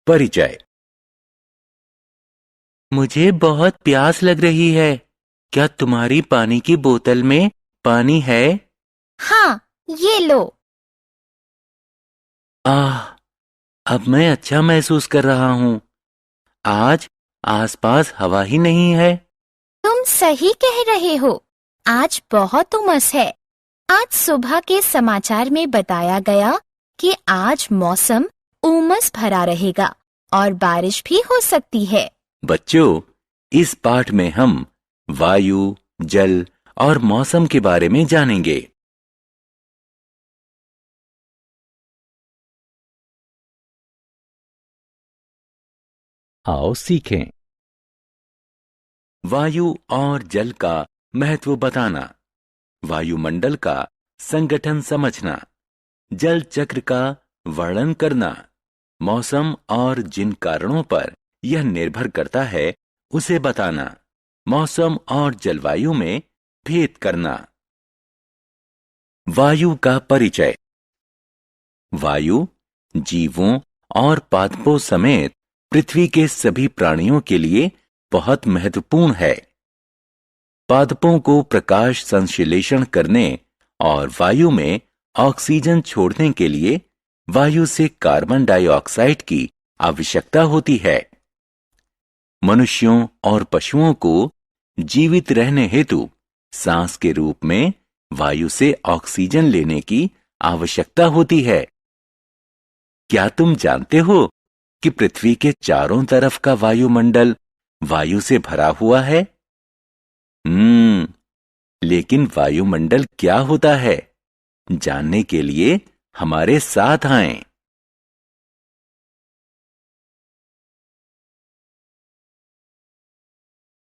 परिचय। मुझे बहुत प्यास लग रही है। क्या तुम्हारी पानी की बोतल में पानी है? हाँ, ये लो। आह, अब मैं अच्छा महसूस कर रहा हूँ। आज आसपास हवा ही नहीं है। तुम सही कह रहे हो। आज बहुत उमस है। आज सुबह के समाचार में बताया गया कि आज मौसम उमस भरा रहेगा और बारिश भी हो सकती है। बच्चों, इस पाठ में हम वायु, जल और मौसम के बारे में जानेंगे। आओ सीखें। वायु और जल का महत्व बताना, वायुमंडल का संगठन समझना, जल चक्र का वर्णन करना, मौसम और जिन कारणों पर यह निर्भर करता है उसे बताना, मौसम और जलवायु में भेद करना। वायु का परिचय। वायु जीवों और पादपों समेत पृथ्वी के सभी प्राणियों के लिए बहुत महत्वपूर्ण है। पादपों को प्रकाश संश्लेषण करने और वायु में ऑक्सीजन छोड़ने के लिए वायु से कार्बन डाइऑक्साइड की आवश्यकता होती है। मनुष्यों और पशुओं को जीवित रहने हेतु सांस के रूप में वायु से ऑक्सीजन लेने की आवश्यकता होती है। क्या तुम जानते हो कि पृथ्वी के चारों तरफ का वायुमंडल वायु से भरा हुआ है? लेकिन वायुमंडल क्या होता है, जानने के लिए हमारे साथ आएं।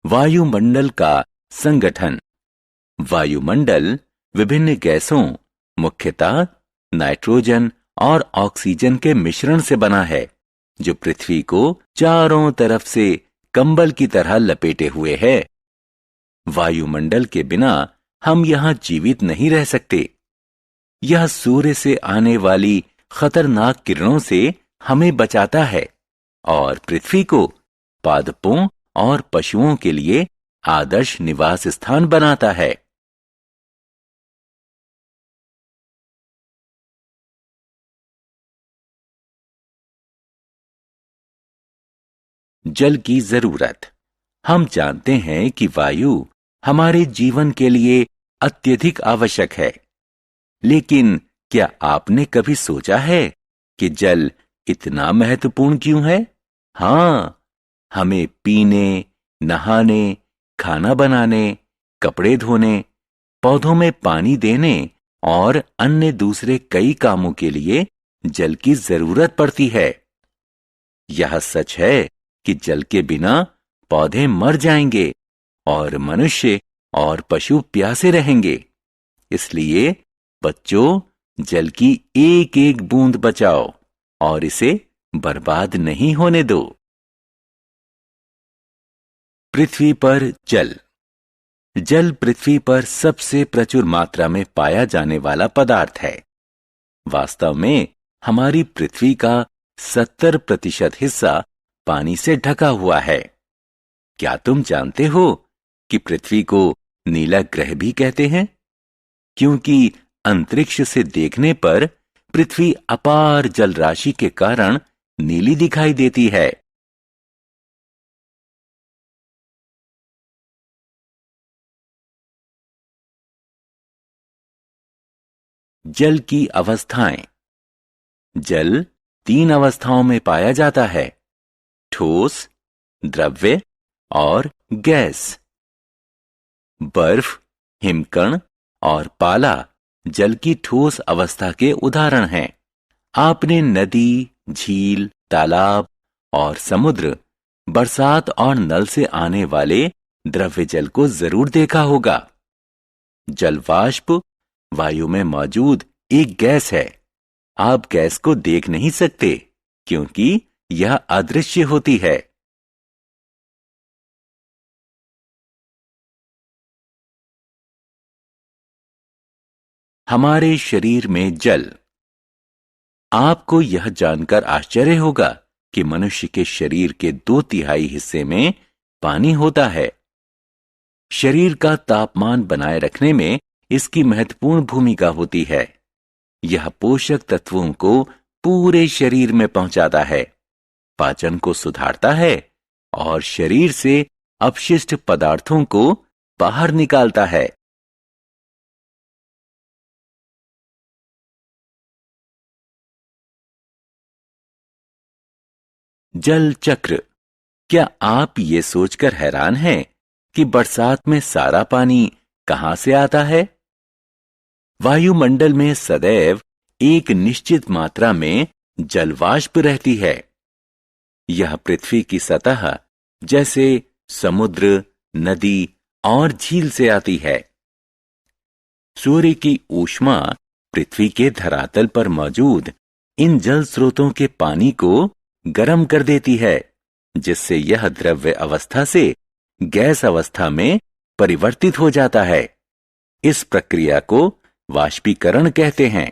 वायुमंडल का संगठन। वायुमंडल विभिन्न गैसों, मुख्यतः नाइट्रोजन और ऑक्सीजन के मिश्रण से बना है, जो पृथ्वी को चारों तरफ से कंबल की तरह लपेटे हुए है। वायुमंडल के बिना हम यहां जीवित नहीं रह सकते। यह सूर्य से आने वाली खतरनाक किरणों से हमें बचाता है और पृथ्वी को पादपों और पशुओं के लिए आदर्श निवास स्थान बनाता है। जल की जरूरत। हम जानते हैं कि वायु हमारे जीवन के लिए अत्यधिक आवश्यक है, लेकिन क्या आपने कभी सोचा है कि जल इतना महत्वपूर्ण क्यों है? हाँ, हमें पीने, नहाने, खाना बनाने, कपड़े धोने, पौधों में पानी देने और अन्य दूसरे कई कामों के लिए जल की जरूरत पड़ती है। यह सच है कि जल के बिना पौधे मर जाएंगे और मनुष्य और पशु प्यासे रहेंगे। इसलिए बच्चों, जल की एक एक बूंद बचाओ और इसे बर्बाद नहीं होने दो। पृथ्वी पर जल। जल पृथ्वी पर सबसे प्रचुर मात्रा में पाया जाने वाला पदार्थ है। वास्तव में हमारी पृथ्वी का 70% हिस्सा पानी से ढका हुआ है। क्या तुम जानते हो कि पृथ्वी को नीला ग्रह भी कहते हैं? क्योंकि अंतरिक्ष से देखने पर पृथ्वी अपार जल राशि के कारण नीली दिखाई देती है। जल की अवस्थाएं। जल 3 अवस्थाओं में पाया जाता है: ठोस, द्रव्य और गैस। बर्फ, हिमकण और पाला जल की ठोस अवस्था के उदाहरण हैं। आपने नदी, झील, तालाब और समुद्र, बरसात और नल से आने वाले द्रव्य जल को जरूर देखा होगा। जलवाष्प वायु में मौजूद एक गैस है। आप गैस को देख नहीं सकते क्योंकि यह अदृश्य होती है। हमारे शरीर में जल। आपको यह जानकर आश्चर्य होगा कि मनुष्य के शरीर के 2/3 हिस्से में पानी होता है। शरीर का तापमान बनाए रखने में इसकी महत्वपूर्ण भूमिका होती है। यह पोषक तत्वों को पूरे शरीर में पहुंचाता है, पाचन को सुधारता है और शरीर से अपशिष्ट पदार्थों को बाहर निकालता है। जल चक्र। क्या आप ये सोचकर हैरान हैं कि बरसात में सारा पानी कहां से आता है? वायुमंडल में सदैव एक निश्चित मात्रा में जलवाष्प रहती है। यह पृथ्वी की सतह जैसे समुद्र, नदी और झील से आती है। सूर्य की ऊष्मा पृथ्वी के धरातल पर मौजूद इन जल स्रोतों के पानी को गर्म कर देती है, जिससे यह द्रव्य अवस्था से गैस अवस्था में परिवर्तित हो जाता है। इस प्रक्रिया को वाष्पीकरण कहते हैं।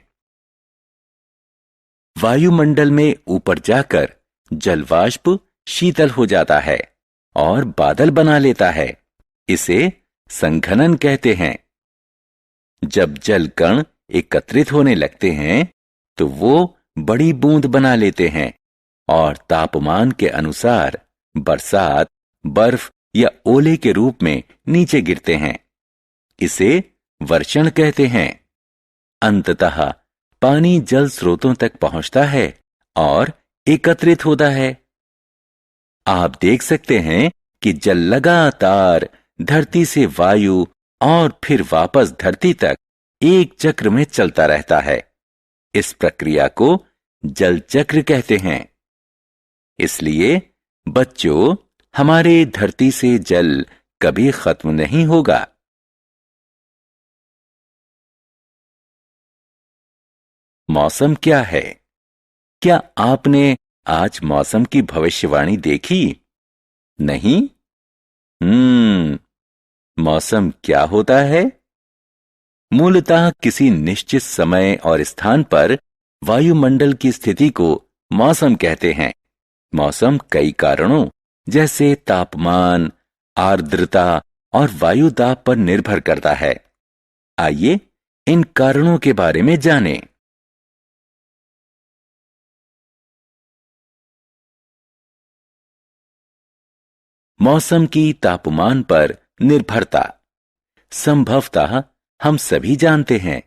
वायुमंडल में ऊपर जाकर जलवाष्प शीतल हो जाता है और बादल बना लेता है। इसे संघनन कहते हैं। जब जल कण एकत्रित होने लगते हैं तो वो बड़ी बूंद बना लेते हैं और तापमान के अनुसार बरसात, बर्फ या ओले के रूप में नीचे गिरते हैं। इसे वर्षण कहते हैं। अंततः पानी जल स्रोतों तक पहुंचता है और एकत्रित होता है। आप देख सकते हैं कि जल लगातार धरती से वायु और फिर वापस धरती तक एक चक्र में चलता रहता है। इस प्रक्रिया को जल चक्र कहते हैं। इसलिए बच्चों, हमारे धरती से जल कभी खत्म नहीं होगा। मौसम क्या है? क्या आपने आज मौसम की भविष्यवाणी देखी? नहीं? मौसम क्या होता है? मूलतः किसी निश्चित समय और स्थान पर वायुमंडल की स्थिति को मौसम कहते हैं। मौसम कई कारणों जैसे तापमान, आर्द्रता और वायु दाब पर निर्भर करता है। आइए इन कारणों के बारे में जानें। मौसम की तापमान पर निर्भरता। संभवतः हम सभी जानते हैं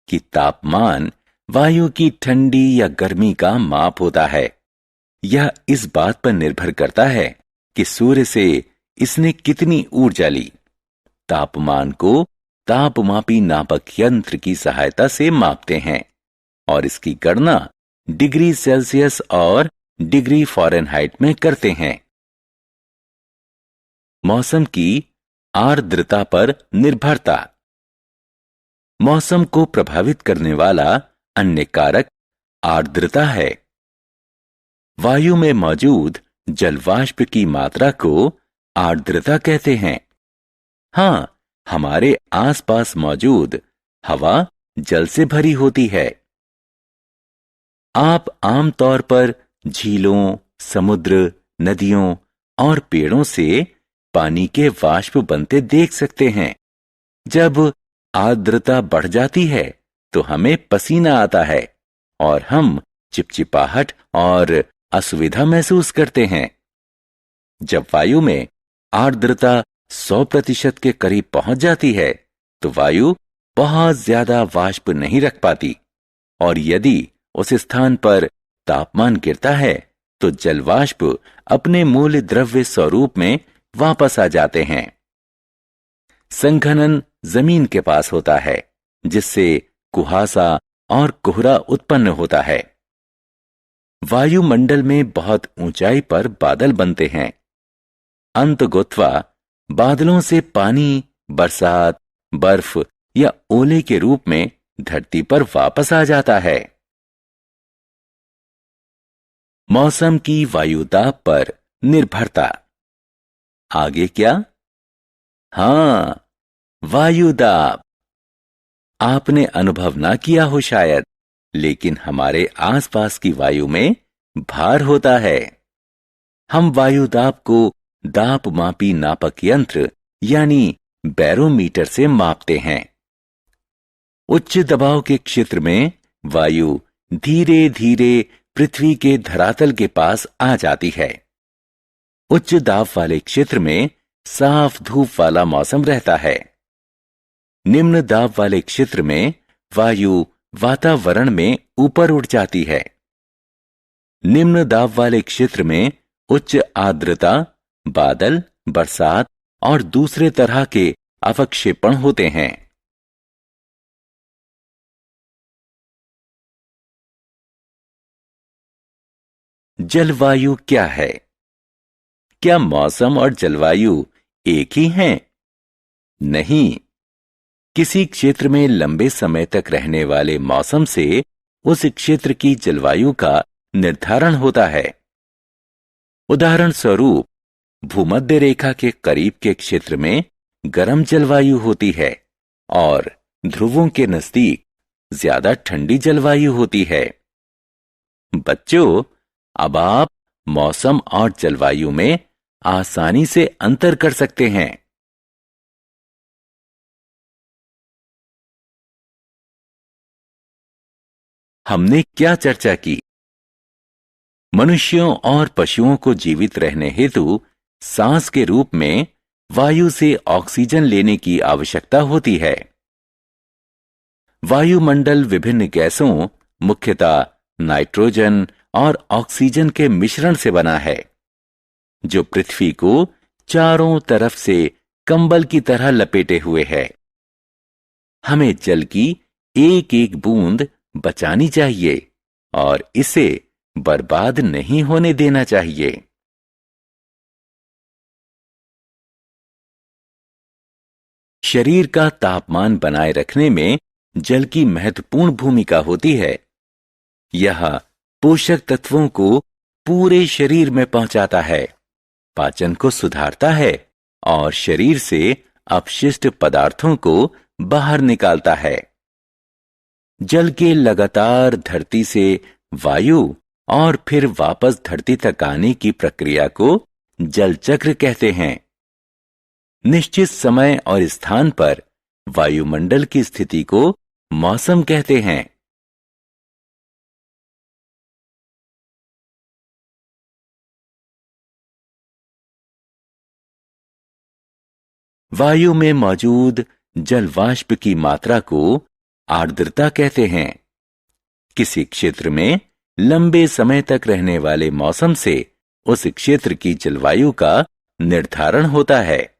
कि तापमान वायु की ठंडी या गर्मी का माप होता है। यह इस बात पर निर्भर करता है कि सूर्य से इसने कितनी ऊर्जा ली। तापमान को तापमापी नापक यंत्र की सहायता से मापते हैं और इसकी गणना डिग्री सेल्सियस और डिग्री फ़ारेनहाइट में करते हैं। मौसम की आर्द्रता पर निर्भरता। मौसम को प्रभावित करने वाला अन्य कारक आर्द्रता है। वायु में मौजूद जलवाष्प की मात्रा को आर्द्रता कहते हैं। हां, हमारे आसपास मौजूद हवा जल से भरी होती है। आप आमतौर पर झीलों, समुद्र, नदियों और पेड़ों से पानी के वाष्प बनते देख सकते हैं। जब आर्द्रता बढ़ जाती है तो हमें पसीना आता है और हम चिपचिपाहट और असुविधा महसूस करते हैं। जब वायु में आर्द्रता 100% के करीब पहुंच जाती है तो वायु बहुत ज्यादा वाष्प नहीं रख पाती और यदि उस स्थान पर तापमान गिरता है तो जलवाष्प अपने मूल द्रव्य स्वरूप में वापस आ जाते हैं। संघनन जमीन के पास होता है, जिससे कुहासा और कोहरा उत्पन्न होता है। वायुमंडल में बहुत ऊंचाई पर बादल बनते हैं। अंततः बादलों से पानी बरसात, बर्फ या ओले के रूप में धरती पर वापस आ जाता है। मौसम की वायुदाब पर निर्भरता। आगे क्या? हां, वायुदाब। आपने अनुभव ना किया हो शायद, लेकिन हमारे आसपास की वायु में भार होता है। हम वायु दाब को दाब मापी नापक यंत्र यानी बैरोमीटर से मापते हैं। उच्च दबाव के क्षेत्र में वायु धीरे धीरे पृथ्वी के धरातल के पास आ जाती है। उच्च दाब वाले क्षेत्र में साफ धूप वाला मौसम रहता है। निम्न दाब वाले क्षेत्र में वायु वातावरण में ऊपर उठ जाती है। निम्न दाब वाले क्षेत्र में उच्च आर्द्रता, बादल, बरसात और दूसरे तरह के अवक्षेपण होते हैं। जलवायु क्या है? क्या मौसम और जलवायु एक ही हैं? नहीं। किसी क्षेत्र में लंबे समय तक रहने वाले मौसम से उस क्षेत्र की जलवायु का निर्धारण होता है। उदाहरण स्वरूप, भूमध्य रेखा के करीब के क्षेत्र में गर्म जलवायु होती है और ध्रुवों के नजदीक ज्यादा ठंडी जलवायु होती है। बच्चों, अब आप मौसम और जलवायु में आसानी से अंतर कर सकते हैं। हमने क्या चर्चा की? मनुष्यों और पशुओं को जीवित रहने हेतु सांस के रूप में वायु से ऑक्सीजन लेने की आवश्यकता होती है। वायुमंडल विभिन्न गैसों, मुख्यतः नाइट्रोजन और ऑक्सीजन के मिश्रण से बना है, जो पृथ्वी को चारों तरफ से कंबल की तरह लपेटे हुए है। हमें जल की एक एक बूंद बचानी चाहिए और इसे बर्बाद नहीं होने देना चाहिए। शरीर का तापमान बनाए रखने में जल की महत्वपूर्ण भूमिका होती है। यह पोषक तत्वों को पूरे शरीर में पहुंचाता है, पाचन को सुधारता है और शरीर से अपशिष्ट पदार्थों को बाहर निकालता है। जल के लगातार धरती से वायु और फिर वापस धरती तक आने की प्रक्रिया को जल चक्र कहते हैं। निश्चित समय और स्थान पर वायुमंडल की स्थिति को मौसम कहते हैं। वायु में मौजूद जल वाष्प की मात्रा को आर्द्रता कहते हैं। किसी क्षेत्र में लंबे समय तक रहने वाले मौसम से उस क्षेत्र की जलवायु का निर्धारण होता है।